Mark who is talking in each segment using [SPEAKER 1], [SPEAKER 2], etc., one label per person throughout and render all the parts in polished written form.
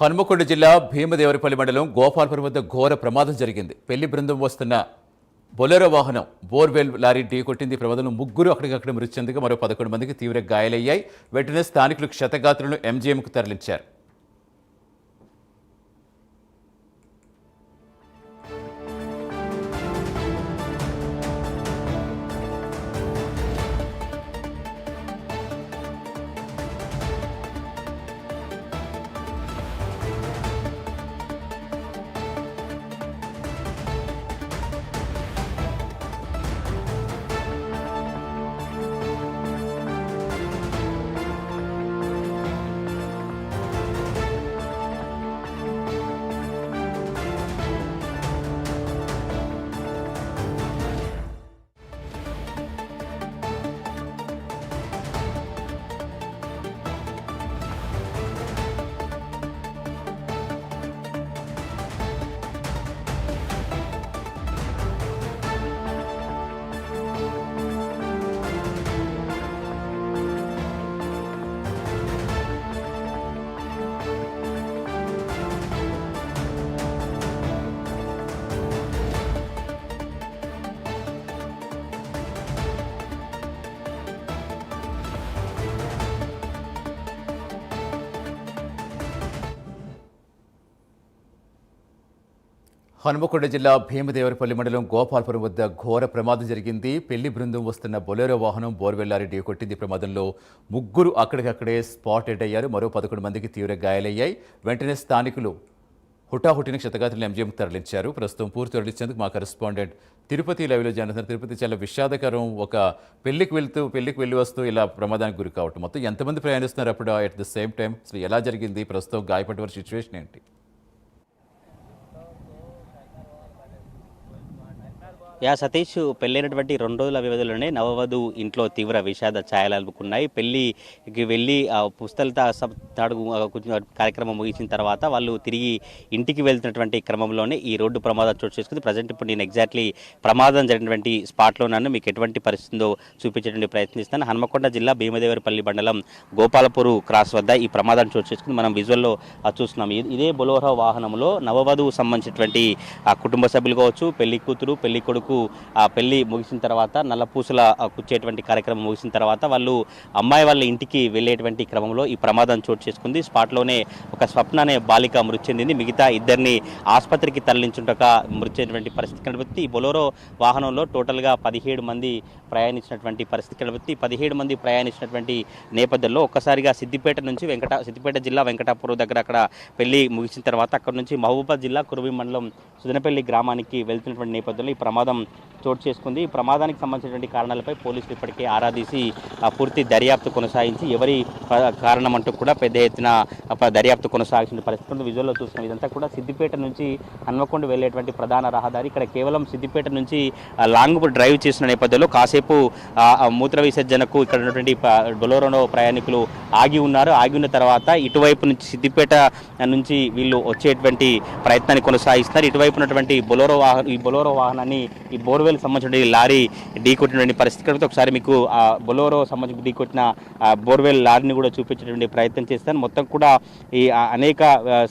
[SPEAKER 1] హనుమకొండ జిల్లా భీమదేవరపల్లి మండలం గోపాల్పురం వద్ద ఘోర ప్రమాదం జరిగింది. పెళ్లి బృందం వస్తున్న బొలెరో వాహనం బోర్వెల్ లారీ ఢీకొట్టింది. ప్రమాదంలో ముగ్గురు అక్కడికక్కడ మృతి చెందగా మరో 11 మందికి తీవ్ర గాయాలయ్యాయి. వెంటనే స్థానికులు క్షతగాత్రులను ఎంజీఎంకు తరలించారు. హనుమకొండ జిల్లా భీమదేవరపల్లి మండలం గోపాల్పురం వద్ద ఘోర ప్రమాదం జరిగింది. పెళ్లి బృందం వస్తున్న బొలెరో వాహనం బోర్వెల్ లారీ ఢీకొట్టింది. ప్రమాదంలో ముగ్గురు అక్కడికక్కడే స్పాటెడ్ అయ్యారు. మరో 11 మందికి తీవ్ర గాయాలయ్యాయి. వెంటనే స్థానికులు హుటాహుటిన క్షతగాత్రులను ఎంజీఎంకు తరలించారు. ప్రస్తుతం పూర్తి తరలించేందుకు మా కరెస్పాండెంట్ తిరుపతి లైవ్లో జాయిన్ అవుతున్నారు. తిరుపతి, చాలా విషాదకరం. ఒక పెళ్లికి వెళ్ళి వస్తూ ఇలా ప్రమాదానికి గురి కావటం. మొత్తం ఎంతమంది ప్రయాణిస్తున్నారు అప్పుడు అట్ ద సేమ్ టైం? అసలు ఎలా జరిగింది? ప్రస్తుతం గాయపడ్డ వారి సిచ్యువేషన్ ఏంటి?
[SPEAKER 2] సతీష్, పెళ్ళైనటువంటి 2 రోజుల వ్యవధిలోనే నవవధు ఇంట్లో తీవ్ర విషాద ఛాయలు అలుపుకున్నాయి. పెళ్లికి వెళ్ళి తాడుగు కార్యక్రమం ముగిసిన తర్వాత వాళ్ళు తిరిగి ఇంటికి వెళ్తున్నటువంటి క్రమంలోనే ఈ రోడ్డు ప్రమాదం చోటు చేసుకుంది. ప్రజెంట్ ఇప్పుడు నేను ఎగ్జాక్ట్లీ ప్రమాదం జరిగినటువంటి స్పాట్లో నన్ను మీకు ఎటువంటి పరిస్థితుందో చూపించేటువంటి ప్రయత్నిస్తాను. హనుమకొండ జిల్లా భీమదేవరపల్లి మండలం గోపాలపూరు క్రాస్ వద్ద ఈ ప్రమాదం చోటు చేసుకుంది. మనం విజువల్లో చూస్తున్నాం. ఇదే బొలెరో వాహనంలో నవవధువు సంబంధించినటువంటి కుటుంబ సభ్యులు కావచ్చు, పెళ్లి కూతురు, పెళ్లి కొడుకు పెళ్లి ముగిసిన తర్వాత నల్లపూసల కుచ్చేటువంటి కార్యక్రమం ముగిసిన తర్వాత వాళ్ళు అమ్మాయి వాళ్ళ ఇంటికి వెళ్ళేటువంటి క్రమంలో ఈ ప్రమాదం చోటు చేసుకుంది. స్పాట్లోనే ఒక స్వప్న అనే బాలిక మృతి చెందింది. మిగతా ఇద్దరిని ఆసుపత్రికి తరలించుంటక మృతి చెందినటువంటి పరిస్థితి కనబడుతుంది. ఈ బొలెరో వాహనంలో టోటల్గా 17 మంది ప్రయాణించినటువంటి పరిస్థితి కనబడుతుంది. 17 మంది ప్రయాణించినటువంటి నేపథ్యంలో ఒక్కసారిగా సిద్దిపేట జిల్లా వెంకటాపురం దగ్గర అక్కడ పెళ్లి ముగిసిన తర్వాత అక్కడ నుంచి మహబూబాబాద్ జిల్లా కురువి మండలం సుదనపల్లి గ్రామానికి వెళ్తున్నటువంటి నేపథ్యంలో ఈ ప్రమాదం చోటు చేసుకుంది. ఈ ప్రమాదానికి సంబంధించినటువంటి కారణాలపై పోలీసులు ఇప్పటికే ఆరా తీసి పూర్తి దర్యాప్తు కొనసాగించి ఎవరి కారణం అంటూ కూడా పెద్ద ఎత్తున దర్యాప్తు కొనసాగించిన పరిస్థితులు విజువల్లో చూస్తున్నాం. ఇదంతా కూడా సిద్దిపేట నుంచి హన్మకొండ వెళ్ళేటువంటి ప్రధాన రహదారి. ఇక్కడ కేవలం సిద్దిపేట నుంచి లాంగ్ డ్రైవ్ చేసిన నేపథ్యంలో కాసేపు మూత్ర విసర్జనకు ఇక్కడ ఉన్నటువంటి బొలెరోలో ప్రయాణికులు ఆగి ఉన్నారు. ఆగి ఉన్న తర్వాత ఇటువైపు నుంచి సిద్దిపేట నుంచి వీళ్ళు వచ్చేటువంటి ప్రయత్నాన్ని కొనసాగిస్తున్నారు. ఇటువైపు ఉన్నటువంటి బొలెరో వాహనాన్ని ఈ బోర్వెల్ సంబంధించిన లారీ ఢీకొట్టినటువంటి పరిస్థితి కనుక ఒకసారి మీకు ఆ బొలెరో సంబంధించి ఢీకొట్టిన బోర్వెల్ లారీని కూడా చూపించేటువంటి ప్రయత్నం చేస్తాను. మొత్తం కూడా ఈ అనేక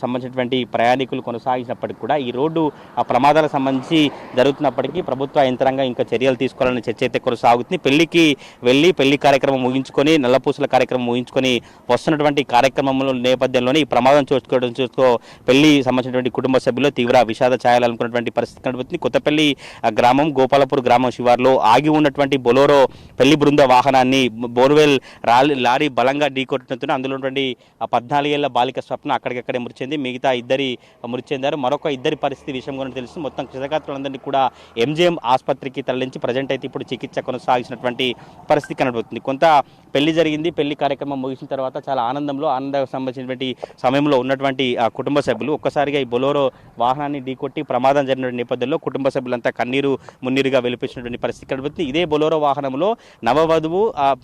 [SPEAKER 2] సంబంధించినటువంటి ప్రయాణికులు కొనసాగించినప్పటికీ కూడా ఈ రోడ్డు ప్రమాదాలకు సంబంధించి జరుగుతున్నప్పటికీ ప్రభుత్వ యంత్రాంగం ఇంకా చర్యలు తీసుకోవాలని చర్చ అయితే కొనసాగుతుంది. పెళ్లికి వెళ్ళి పెళ్లి కార్యక్రమం ముగించుకొని నల్లపూసల కార్యక్రమం ముగించుకొని వస్తున్నటువంటి కార్యక్రమంలో నేపథ్యంలోనే ఈ ప్రమాదం చూసుకో పెళ్లి సంబంధించినటువంటి కుటుంబ సభ్యులు తీవ్ర విషాద ఛాయలు అనుకున్నటువంటి పరిస్థితి కనబడుతుంది. కొత్తపల్లి గ్రామం గోపాలపూర్ గ్రామం శివార్లో ఆగి ఉన్నటువంటి బొలెరో పెళ్లి బృంద వాహనాన్ని బోర్వెల్ లారీ బలంగా ఢీకొట్టినందున అందులో ఉన్నటువంటి 14 ఏళ్ల బాలిక స్వప్న అక్కడికక్కడే మృతి చెంది మిగతా ఇద్దరి మృతి చెందారు. మరొక ఇద్దరి పరిస్థితి విషయం గురించి తెలుసు. మొత్తం క్షతగాత్రులందరినీ కూడా ఎంజీఎం ఆసుపత్రికి తరలించి ప్రజెంట్ అయితే ఇప్పుడు చికిత్స కొనసాగించినటువంటి పరిస్థితి కనబడుతుంది. కొంత పెళ్లి జరిగింది. పెళ్లి కార్యక్రమం ముగిసిన తర్వాత చాలా ఆనందం సంబంధించినటువంటి సమయంలో ఉన్నటువంటి కుటుంబ సభ్యులు ఒక్కసారిగా ఈ బొలెరో వాహనాన్ని ఢీకొట్టి ప్రమాదం జరిగిన నేపథ్యంలో కుటుంబ సభ్యులంతా కన్నీరు మున్నీరుగా వెలిపించినటువంటి పరిస్థితి కనబడుతుంది. ఇదే బొలెరో వాహనంలో నవవధువు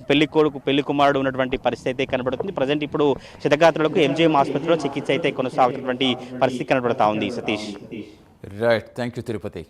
[SPEAKER 2] పెళ్లి కుమారుడు ఉన్నటువంటి పరిస్థితి అయితే కనబడుతుంది. ప్రజెంట్ ఇప్పుడు క్షతగాత్రులకు ఎంజీఎం ఆసుపత్రిలో చికిత్స అయితే కొనసాగుతున్నటువంటి పరిస్థితి కనబడతా ఉంది. Satish,
[SPEAKER 1] right, thank you Tirupati.